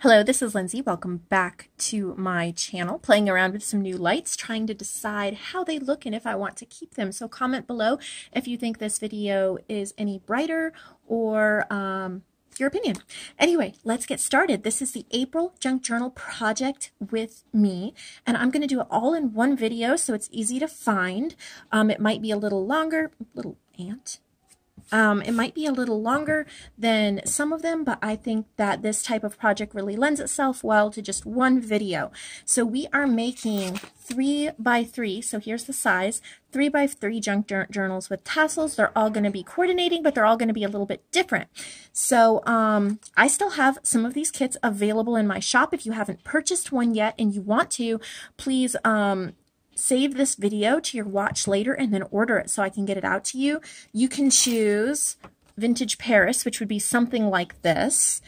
Hello, this is Lindsay. Welcome back to my channel, playing around with some new lights, trying to decide how they look and if I want to keep them. So comment below if you think this video is any brighter or your opinion. Anyway, let's get started. This is the April Junk Journal project with me, and I'm going to do it all in one video so it's easy to find. It might be a little longer, little ant. It might be a little longer than some of them, but I think that this type of project really lends itself well to just one video. So we are making 3x3, so here's the size, 3x3 junk journals with tassels. They're all going to be coordinating, but they're all going to be a little bit different. So I still have some of these kits available in my shop. If you haven't purchased one yet and you want to, please save this video to your watch later and then order it so I can get it out to you. You can choose Vintage Paris, which would be something like this,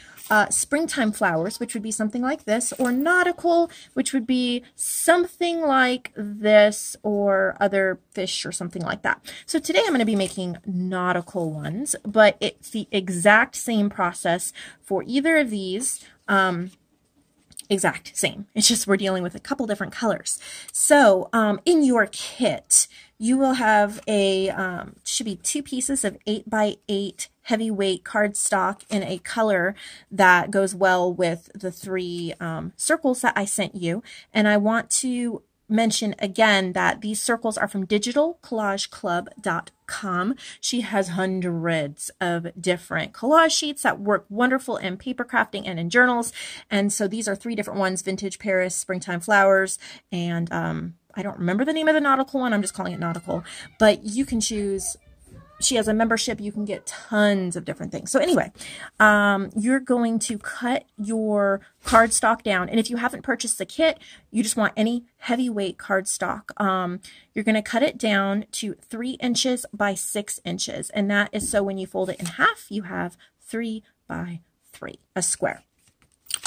Springtime Flowers, which would be something like this, or Nautical, which would be something like this, or other fish or something like that. So today I'm going to be making nautical ones, but it's the exact same process for either of these. Exact same. It's just we're dealing with a couple different colors. So in your kit, you will have a, should be 2 pieces of 8x8 heavyweight cardstock in a color that goes well with the 3 circles that I sent you. And I want to mention again that these circles are from digitalcollageclub.com. She has hundreds of different collage sheets that work wonderful in paper crafting and in journals. And so these are 3 different ones: Vintage Paris, Springtime Flowers, and I don't remember the name of the nautical one. I'm just calling it nautical. But you can choose. She has a membership. You can get tons of different things. So anyway, you're going to cut your cardstock down. And if you haven't purchased the kit, you just want any heavyweight cardstock. You're going to cut it down to 3 inches by 6 inches. And that is so when you fold it in half, you have 3 by 3, a square.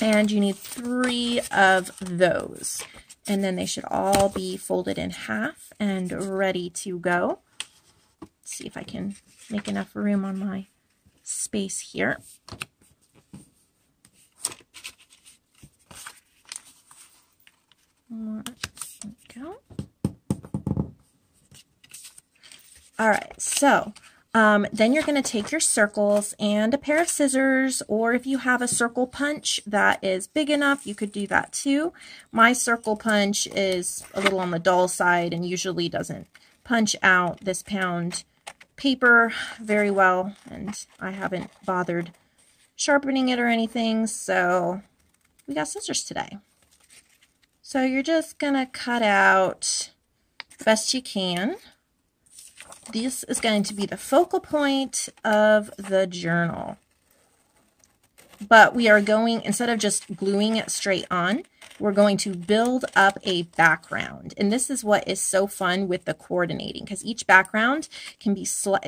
And you need 3 of those. And then they should all be folded in half and ready to go. See if I can make enough room on my space here. There we go. All right, so then you're going to take your circles and a pair of scissors, or if you have a circle punch that is big enough, you could do that too. My circle punch is a little on the dull side and usually doesn't punch out this pound paper very well, and I haven't bothered sharpening it or anything, so we got scissors today. So you're just gonna cut out the best you can. This is going to be the focal point of the journal, but we are going, instead of just gluing it straight on, we're going to build up a background. And this is what is so fun with the coordinating, because each background can be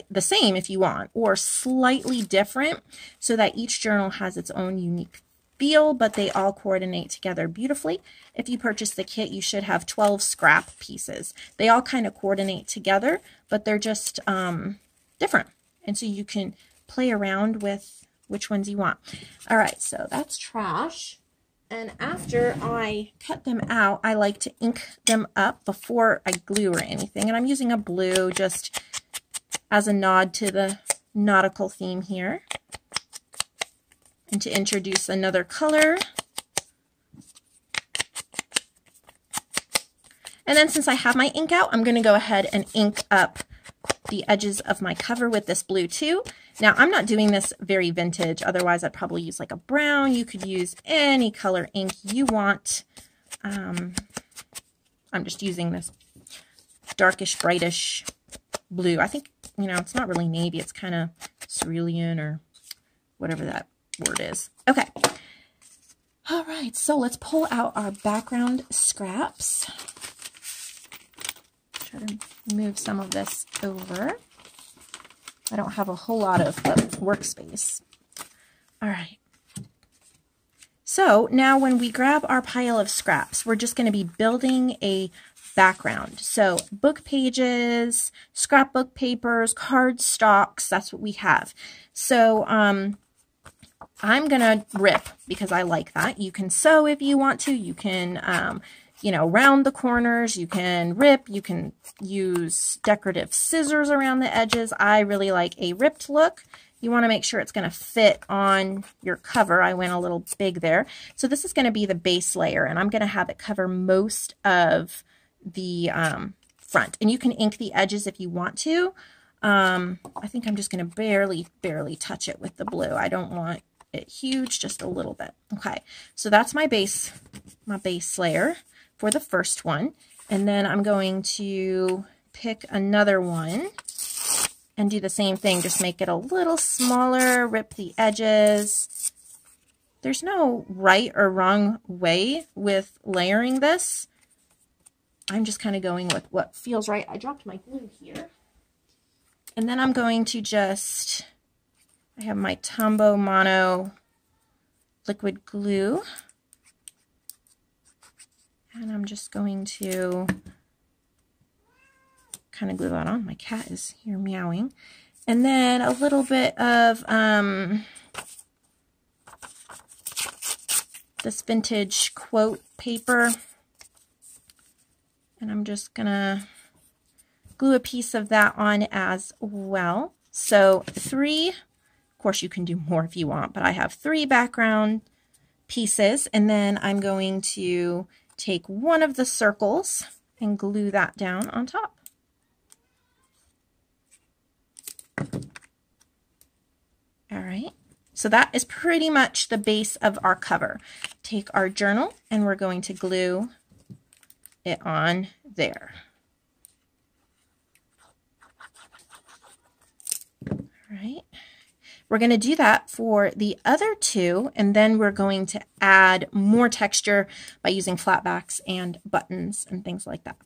the same if you want, or slightly different, so that each journal has its own unique feel, but they all coordinate together beautifully. If you purchase the kit, you should have 12 scrap pieces. They all kind of coordinate together, but they're just different. And so you can play around with which ones you want. All right, so that's trash. And after I cut them out, I like to ink them up before I glue or anything. And I'm using a blue just as a nod to the nautical theme here. And to introduce another color. And then since I have my ink out, I'm going to go ahead and ink up the edges of my cover with this blue too. Now, I'm not doing this very vintage, otherwise I'd probably use like a brown. You could use any color ink you want. I'm just using this darkish, brightish blue. I think, you know, it's not really navy, it's kind of cerulean or whatever that word is. Okay. All right, so let's pull out our background scraps. Try to move some of this over. I don't have a whole lot of workspace. All right. So now when we grab our pile of scraps, we're just going to be building a background. So book pages, scrapbook papers, card stocks, that's what we have. So I'm going to rip because I like that. You can sew if you want to. You can, you know, round the corners. You can rip. You can use decorative scissors around the edges. I really like a ripped look. You want to make sure it's going to fit on your cover. I went a little big there. So this is going to be the base layer, and I'm going to have it cover most of the front. And you can ink the edges if you want to. I think I'm just going to barely touch it with the blue. I don't want it huge, just a little bit. Okay, so that's my base layer for the first one. And then I'm going to pick another one and do the same thing, just make it a little smaller, rip the edges. There's no right or wrong way with layering this. I'm just kind of going with what feels right. I dropped my glue here. And then I'm going to just, I have my Tombow Mono liquid glue. And I'm just going to kind of glue that on. My cat is here meowing. And then a little bit of this vintage quote paper. And I'm just going to glue a piece of that on as well. So 3, of course you can do more if you want, but I have 3 background pieces. And then I'm going to take one of the circles and glue that down on top. All right, so that is pretty much the base of our cover. Take our journal and we're going to glue it on there. All right, we're going to do that for the other 2, and then we're going to add more texture by using flat backs and buttons and things like that.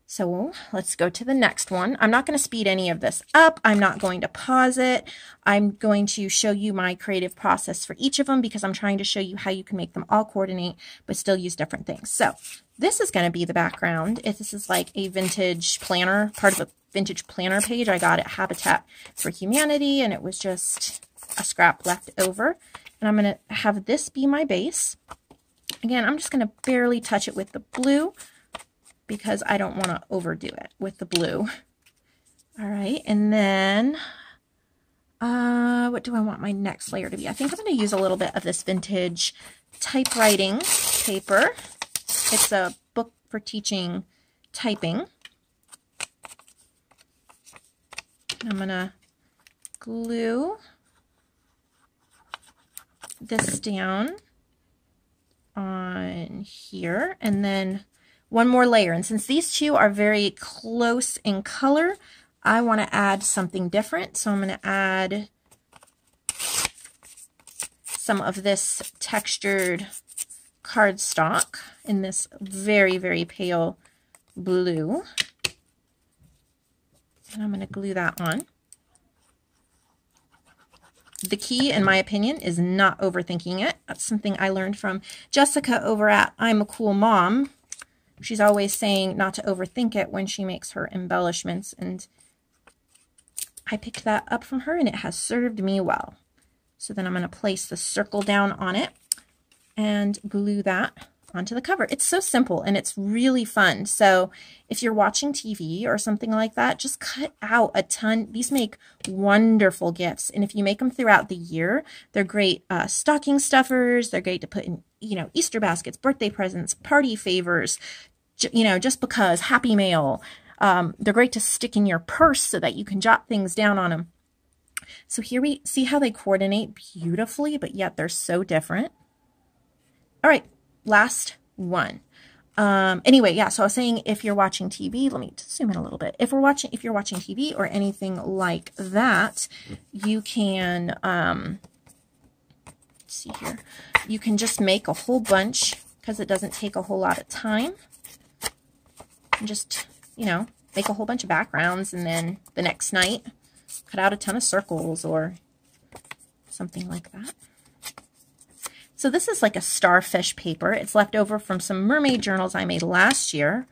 So let's go to the next one. I'm not going to speed any of this up. I'm not going to pause it. I'm going to show you my creative process for each of them because I'm trying to show you how you can make them all coordinate but still use different things. So this is going to be the background. This is like a vintage planner, part of a vintage planner page I got at Habitat for Humanity, and it was just a scrap left over. And I'm going to have this be my base. Again, I'm just going to barely touch it with the blue, because I don't want to overdo it with the blue. All right, and then what do I want my next layer to be? I think I'm going to use a little bit of this vintage typewriting paper. It's a book for teaching typing. I'm going to glue this down on here, and then one more layer. And since these 2 are very close in color, I want to add something different. So I'm going to add some of this textured cardstock in this very pale blue. And I'm going to glue that on. The key, in my opinion, is not overthinking it. That's something I learned from Jessica over at I'm a Cool Mom. She's always saying not to overthink it when she makes her embellishments, and I picked that up from her, and it has served me well. So then I'm going to place the circle down on it and glue that onto the cover. It's so simple, and it's really fun. So if you're watching TV or something like that, just cut out a ton. These make wonderful gifts, and if you make them throughout the year, they're great stocking stuffers. They're great to put in, you know, Easter baskets, birthday presents, party favors, you know, just because, Happy Mail. They're great to stick in your purse so that you can jot things down on them. So here we see how they coordinate beautifully, but yet they're so different. All right, last one. Anyway, yeah, so I was saying if you're watching TV, let me zoom in a little bit. If you're watching TV or anything like that, you can, let's see here, you can just make a whole bunch because it doesn't take a whole lot of time. And just, you know, make a whole bunch of backgrounds, and then the next night cut out a ton of circles or something like that. So this is like a starfish paper. It's left over from some mermaid journals I made last year.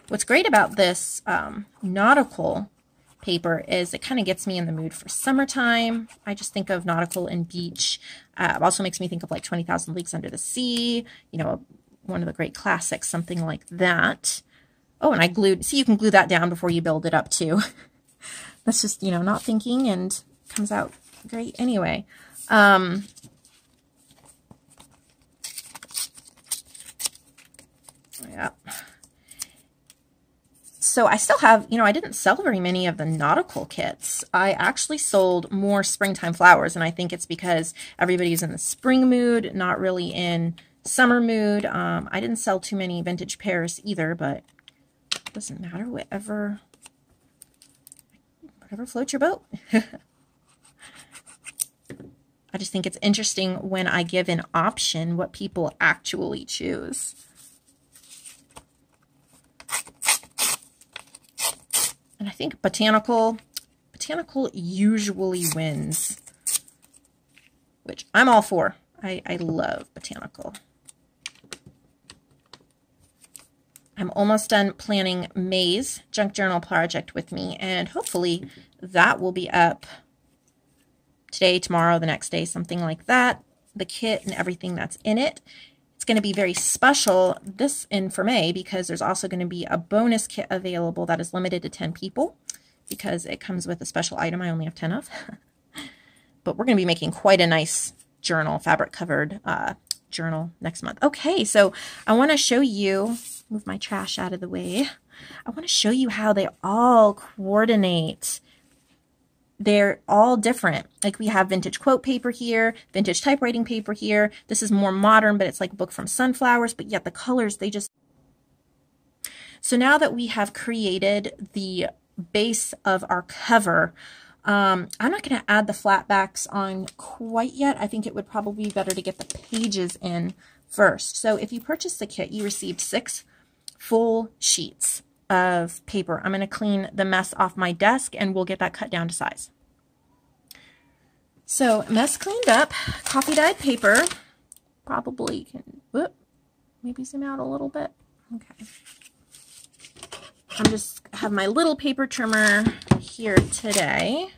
What's great about this nautical paper is it kind of gets me in the mood for summertime. I just think of nautical and beach. It also makes me think of like 20,000 Leagues Under the Sea, you know, one of the great classics, something like that. Oh, and I glued, see, you can glue that down before you build it up too. That's just, you know, not thinking, and comes out great anyway. Yeah. So I still have, you know, I didn't sell very many of the nautical kits. I actually sold more springtime flowers, and I think it's because everybody's in the spring mood, not really in summer mood. I didn't sell too many vintage Paris either, but it doesn't matter, whatever floats your boat. I just think it's interesting when I give an option what people actually choose. And I think botanical usually wins, which I'm all for. I love botanical. I'm almost done planning May's junk journal project with me, and hopefully that will be up today, tomorrow, the next day, something like that. The kit and everything that's in it. It's going to be very special for May, because there's also going to be a bonus kit available that is limited to 10 people, because it comes with a special item I only have 10 of. But we're going to be making quite a nice journal, fabric covered journal next month. Okay, so I want to show you, move my trash out of the way. I want to show you how they all coordinate. They're all different. Like, we have vintage quote paper here, vintage typewriting paper here. This is more modern, but it's like a book from Sunflowers, but yet the colors, they just... So now that we have created the base of our cover, I'm not going to add the flat backs on quite yet. I think it would probably be better to get the pages in first. So if you purchased the kit, you received 6 full sheets of paper. I'm going to clean the mess off my desk, and we'll get that cut down to size. So mess cleaned up, coffee dyed paper. Probably can, whoop, maybe zoom out a little bit. Okay. I'm just have my little paper trimmer here today.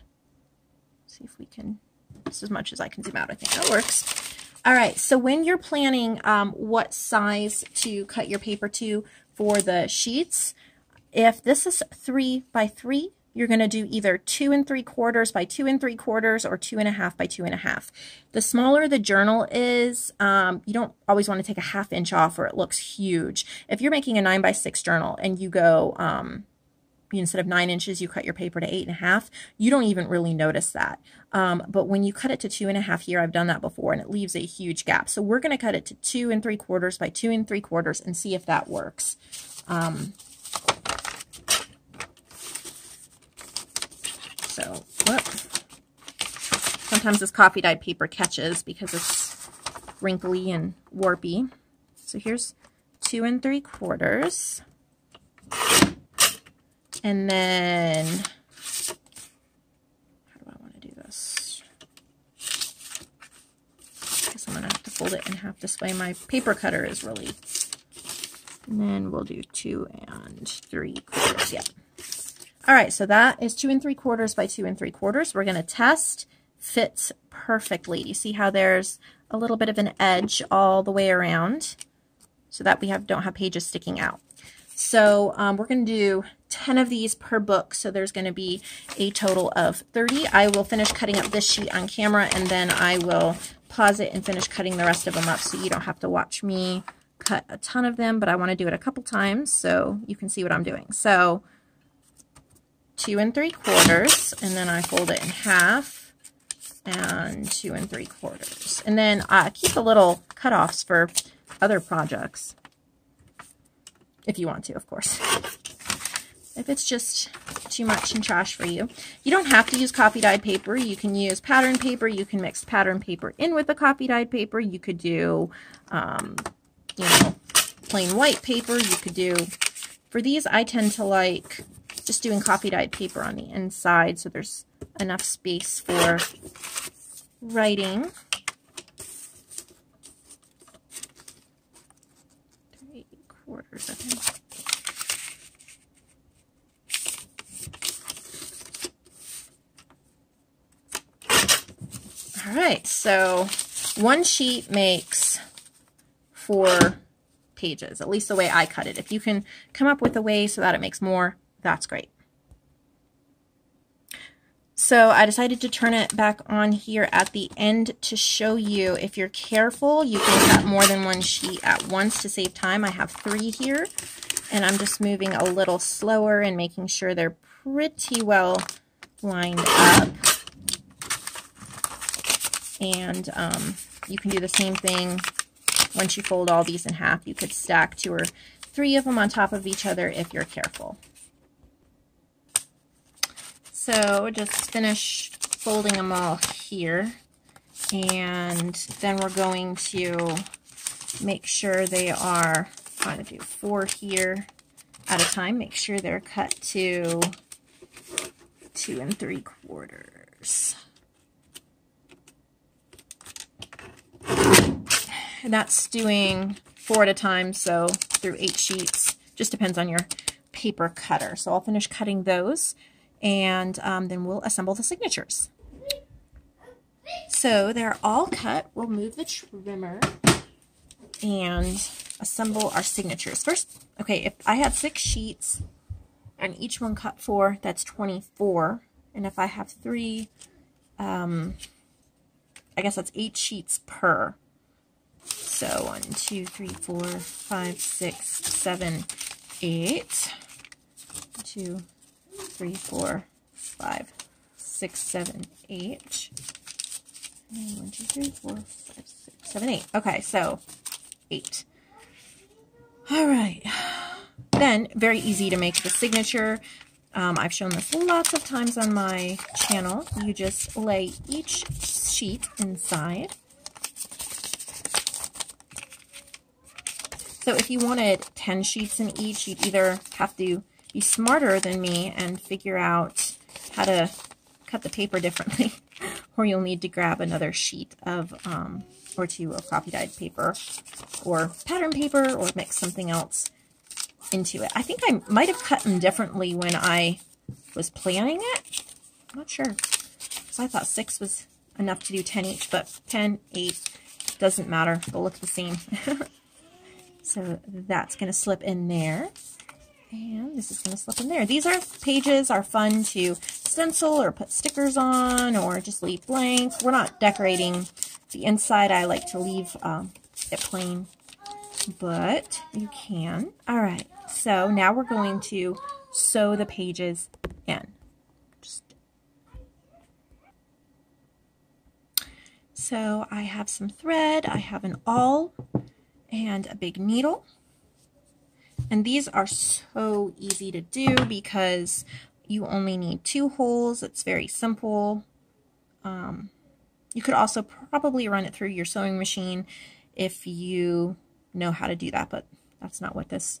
See if we can, just as much as I can zoom out, I think that works. All right, so when you're planning what size to cut your paper to for the sheets, if this is 3 by 3, you're going to do either 2 3/4 by 2 3/4 or 2.5 by 2.5. The smaller the journal is, you don't always want to take a 1/2 inch off or it looks huge. If you're making a 9 by 6 journal and you go, instead of 9 inches, you cut your paper to 8.5, you don't even really notice that. But when you cut it to 2.5 here, I've done that before, and it leaves a huge gap. So we're going to cut it to 2 3/4 by 2 3/4 and see if that works. So, whoop. Sometimes this coffee dyed paper catches because it's wrinkly and warpy. So here's 2 3/4. And then, how do I want to do this? I guess I'm going to have to fold it in half this way. My paper cutter is really, and then we'll do 2 3/4. Yeah. All right, so that is 2 3/4 by 2 3/4. We're going to test, fits perfectly. You see how there's a little bit of an edge all the way around so that we don't have pages sticking out. So we're going to do 10 of these per book, so there's going to be a total of 30. I will finish cutting up this sheet on camera, and then I will pause it and finish cutting the rest of them up so you don't have to watch me cut a ton of them, but I want to do it a couple times so you can see what I'm doing. So 2 3/4, and then I fold it in half, and 2 3/4. And then keep the little cutoffs for other projects, if you want to, of course. If it's just too much and trash for you. You don't have to use coffee dyed paper. You can use pattern paper. You can mix pattern paper in with the coffee dyed paper. You could do, you know, plain white paper. You could do, for these, I tend to like just doing coffee dyed paper on the inside so there's enough space for writing. 3/4, I think. All right, so one sheet makes 4 pages, at least the way I cut it. If you can come up with a way so that it makes more, that's great. So I decided to turn it back on here at the end to show you, if you're careful, you can cut more than one sheet at once to save time. I have 3 here, and I'm just moving a little slower and making sure they're pretty well lined up. And you can do the same thing once you fold all these in half. You could stack 2 or 3 of them on top of each other if you're careful. So just finish folding them all here, and then we're going to make sure they are, I'm going to do 4 here at a time. Make sure they're cut to 2 3/4. And that's doing 4 at a time, so through 8 sheets. Just depends on your paper cutter. So I'll finish cutting those, and then we'll assemble the signatures. So they're all cut. We'll move the trimmer and assemble our signatures. First, okay, if I had 6 sheets and each one cut 4, that's 24. And if I have 3, I guess that's 8 sheets per. So 1, 2, 3, 4, 5, 6, 7, 8. 2, 3, 4, 5, 6, 7, 8. And 1, 2, 3, 4, 5, 6, 7, 8. Okay, so 8. All right. Then, very easy to make the signature. I've shown this lots of times on my channel. You just lay each sheet inside. So if you wanted 10 sheets in each, you'd either have to be smarter than me and figure out how to cut the paper differently, or you'll need to grab another sheet of or 2 of copy dyed paper or pattern paper, or mix something else into it. I think I might have cut them differently when I was planning it. I'm not sure, because I thought 6 was enough to do 10 each, but 10, 8, doesn't matter. They'll look the same. So that's going to slip in there. And this is going to slip in there. These pages are fun to stencil or put stickers on, or just leave blank. We're not decorating the inside. I like to leave it plain, but you can. All right, so now we're going to sew the pages in. So I have some thread, I have an awl, and a big needle. And these are so easy to do because you only need 2 holes. It's very simple. You could also probably run it through your sewing machine if you know how to do that, but that's not what this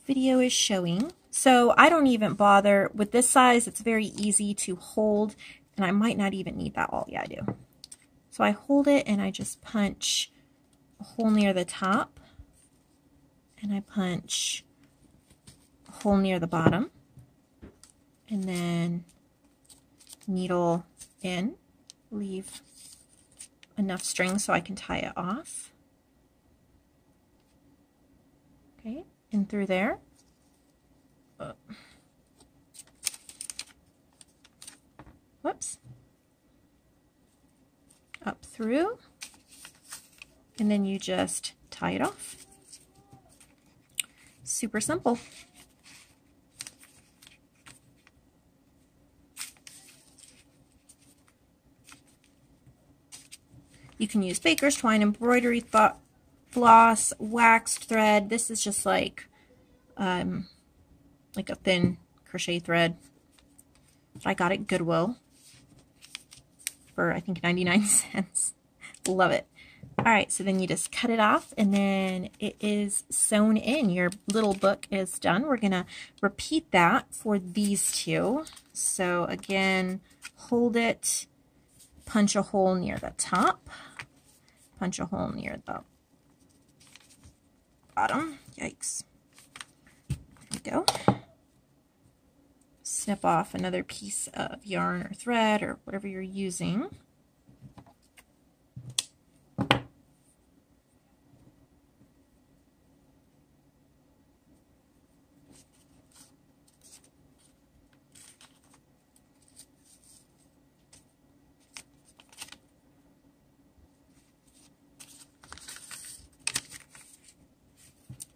video is showing. So I don't even bother. With this size, it's very easy to hold, and I might not even need that awl. Yeah, I do. So I hold it and I just punch a hole near the top, and I punch a hole near the bottom, and then needle in, leave enough string so I can tie it off. Okay, in through there. Whoops. Up through, and then you just tie it off. Super simple. You can use baker's twine, embroidery floss, waxed thread. This is just like a thin crochet thread. I got it at Goodwill for I think 99 cents. Love it. All right, so then you just cut it off, and then it is sewn in. Your little book is done. We're gonna repeat that for these 2. So again, hold it, punch a hole near the top, punch a hole near the bottom. Yikes. There we go. Snip off another piece of yarn or thread or whatever you're using.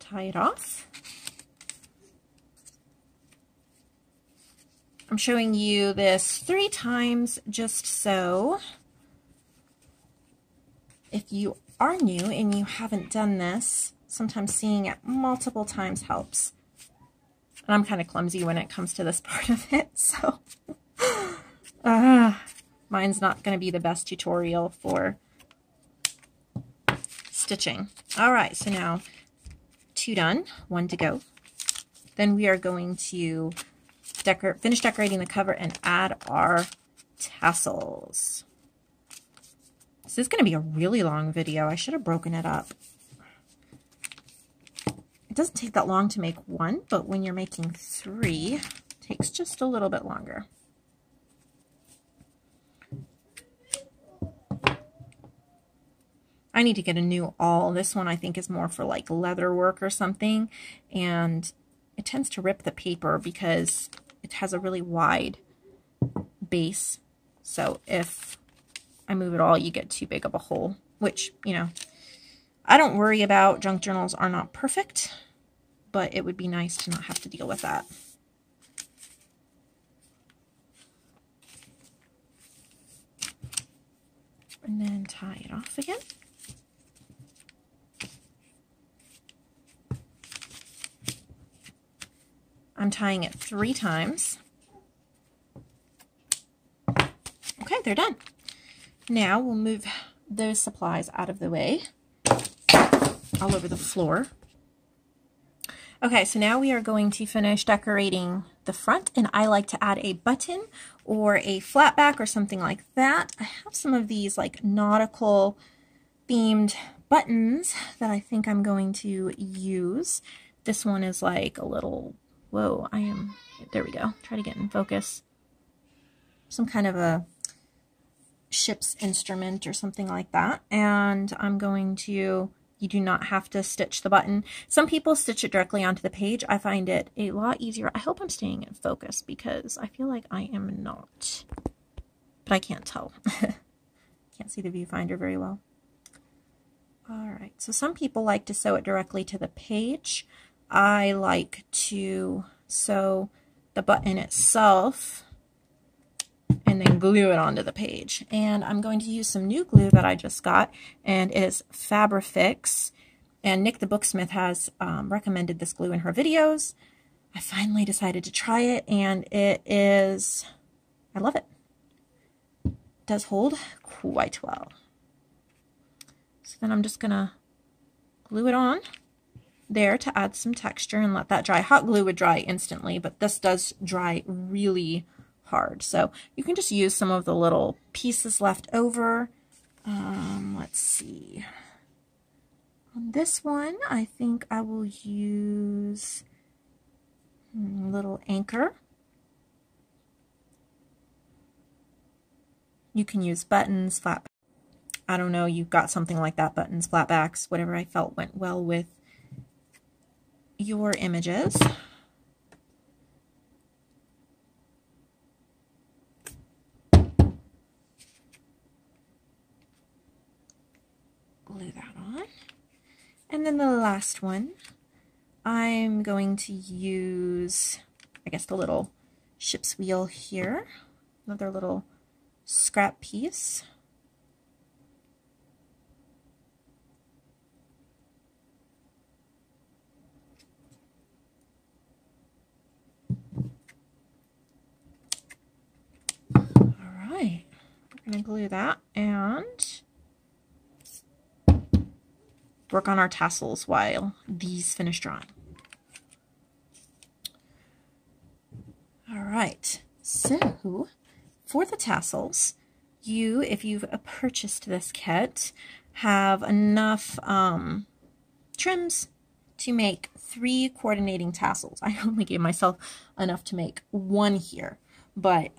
tie it off. I'm showing you this 3 times just so if you are new and you haven't done this, sometimes seeing it multiple times helps. And I'm kind of clumsy when it comes to this part of it, so mine's not going to be the best tutorial for stitching. All right, so now 2 done, 1 to go. Then we are going to finish decorating the cover and add our tassels. This is going to be a really long video. I should have broken it up. It doesn't take that long to make 1, but when you're making 3, it takes just a little bit longer. I need to get a new awl. This one I think is more for like leather work or something, and it tends to rip the paper because it has a really wide base. So if I move it all, you get too big of a hole, which, you know, I don't worry about. Junk journals are not perfect, but it would be nice to not have to deal with that. And then tie it off again. I'm tying it 3 times. Okay, they're done. Now we'll move those supplies out of the way, all over the floor. Okay, so now we are going to finish decorating the front, and I like to add a button or a flat back or something like that. I have some of these like nautical themed buttons that I think I'm going to use. This one is like a little, whoa, there we go. Try to get in focus. Some kind of a ship's instrument or something like that. And I'm going to, you do not have to stitch the button. Some people stitch it directly onto the page. I find it a lot easier. I hope I'm staying in focus because I feel like I am not, but I can't tell. Can't see the viewfinder very well. All right, so some people like to sew it directly to the page. I like to sew the button itself and then glue it onto the page. And I'm going to use some new glue that I just got, and it is Fabrifix. And Nick the Booksmith has recommended this glue in her videos. I finally decided to try it, and it is, I love it. It does hold quite well. So then I'm just gonna glue it on there to add some texture and let that dry. Hot glue would dry instantly, but this does dry really hard. So you can just use some of the little pieces left over. Let's see. On this one, I think I will use a little anchor. You can use buttons, flat. I don't know, you've got something like that, buttons, flat backs, whatever I felt went well with your images. Glue that on. And then the last one, I'm going to use, I guess, the little ship's wheel here. Another little scrap piece. Alright, we're going to glue that and work on our tassels while these finish drying. Alright, so for the tassels, you, if you've purchased this kit, have enough trims to make 3 coordinating tassels. I only gave myself enough to make 1 here, but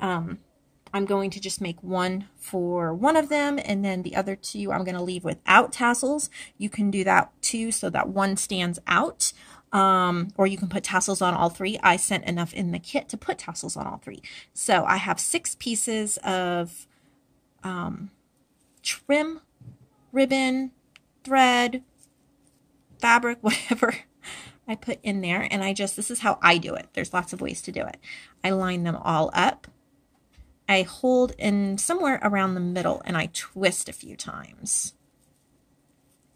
I'm going to just make 1 for one of them, and then the other 2 I'm going to leave without tassels. You can do that too, so that 1 stands out, or you can put tassels on all 3. I sent enough in the kit to put tassels on all 3. So I have 6 pieces of trim, ribbon, thread, fabric, whatever. I put in there, and this is how I do it. There's lots of ways to do it. I line them all up. I hold in somewhere around the middle, and I twist a few times.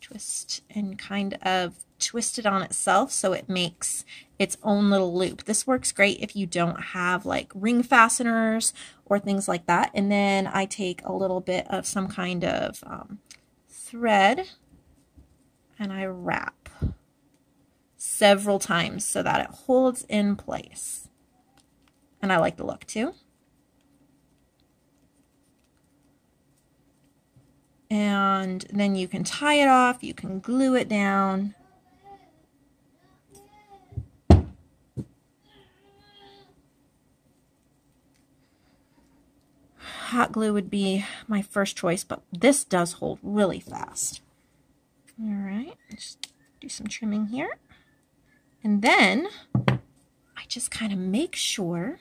Twist and kind of twist it on itself so it makes its own little loop. This works great if you don't have like ring fasteners or things like that. And then I take a little bit of some kind of thread, and I wrap several times so that it holds in place. And I like the look too. And then you can tie it off, you can glue it down. Hot glue would be my first choice, but this does hold really fast. All right, just do some trimming here. And then I just kind of make sure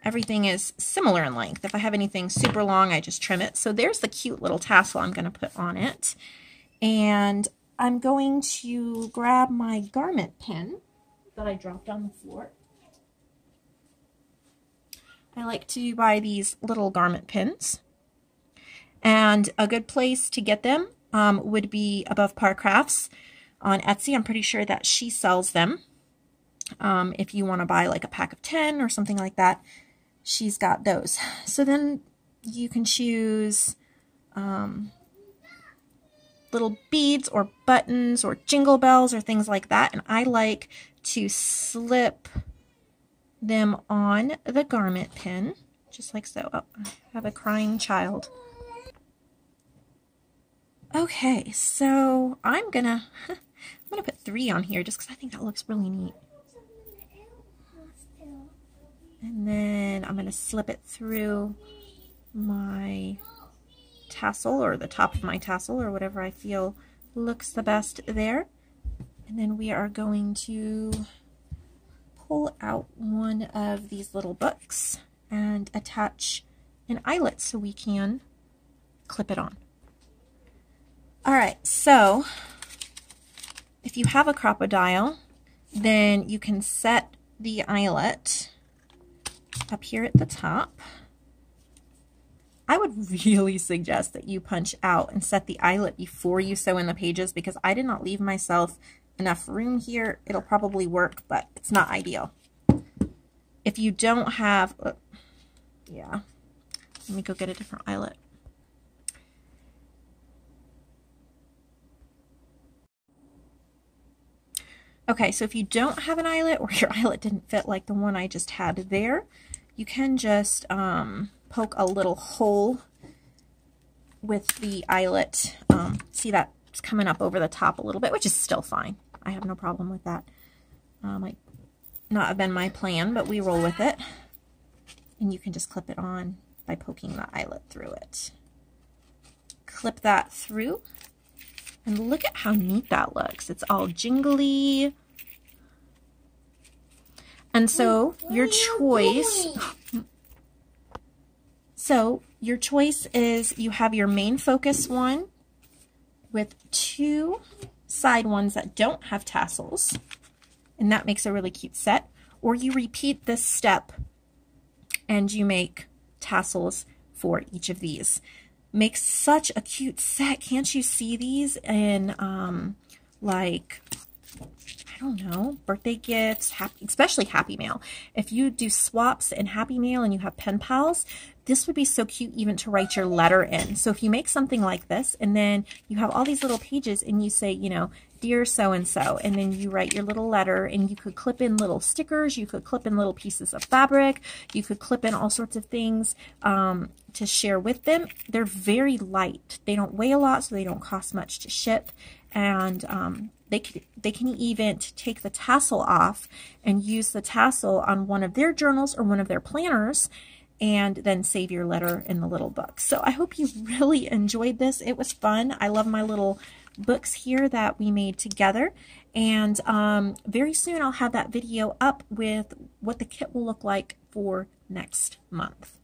everything is similar in length. If I have anything super long, I just trim it. So there's the cute little tassel I'm going to put on it. And I'm going to grab my garment pin that I dropped on the floor. I like to buy these little garment pins. And a good place to get them would be Above Par Crafts on Etsy. I'm pretty sure that she sells them. If you want to buy like a pack of 10 or something like that, she's got those. So then you can choose little beads or buttons or jingle bells or things like that. And I like to slip them on the garment pin, just like so. Oh, I have a crying child. Okay, so I'm gonna put 3 on here just because I think that looks really neat. And then I'm gonna slip it through my tassel, or the top of my tassel, or whatever I feel looks the best there. And then we are going to pull out one of these little books and attach an eyelet so we can clip it on. All right, so if you have a Crop-A-Dile, then you can set the eyelet up here at the top. I would really suggest that you punch out and set the eyelet before you sew in the pages, because I did not leave myself enough room here. It'll probably work, but it's not ideal. If you don't have, yeah, let me go get a different eyelet. Okay, so if you don't have an eyelet, or your eyelet didn't fit like the one I just had there, you can just poke a little hole with the eyelet. See, that's coming up over the top a little bit, which is still fine. I have no problem with that. Might not have been my plan, but we roll with it. And you can just clip it on by poking the eyelet through it. Clip that through. And look at how neat that looks. It's all jingly. And so your choice, is you have your main focus one with 2 side ones that don't have tassels, and that makes a really cute set. Or you repeat this step and you make tassels for each of these. Makes such a cute set. Can't you see these in like, I don't know, birthday gifts, especially Happy Mail. If you do swaps in Happy Mail and you have pen pals, this would be so cute even to write your letter in. So if you make something like this, and then you have all these little pages and you say, you know, dear so-and-so, and then you write your little letter, and you could clip in little stickers, you could clip in little pieces of fabric, you could clip in all sorts of things to share with them. They're very light. They don't weigh a lot, so they don't cost much to ship. And they can even take the tassel off and use the tassel on one of their journals or one of their planners, and then save your letter in the little book. So I hope you really enjoyed this. It was fun. I love my little books here that we made together. And very soon I'll have that video up with what the kit will look like for next month.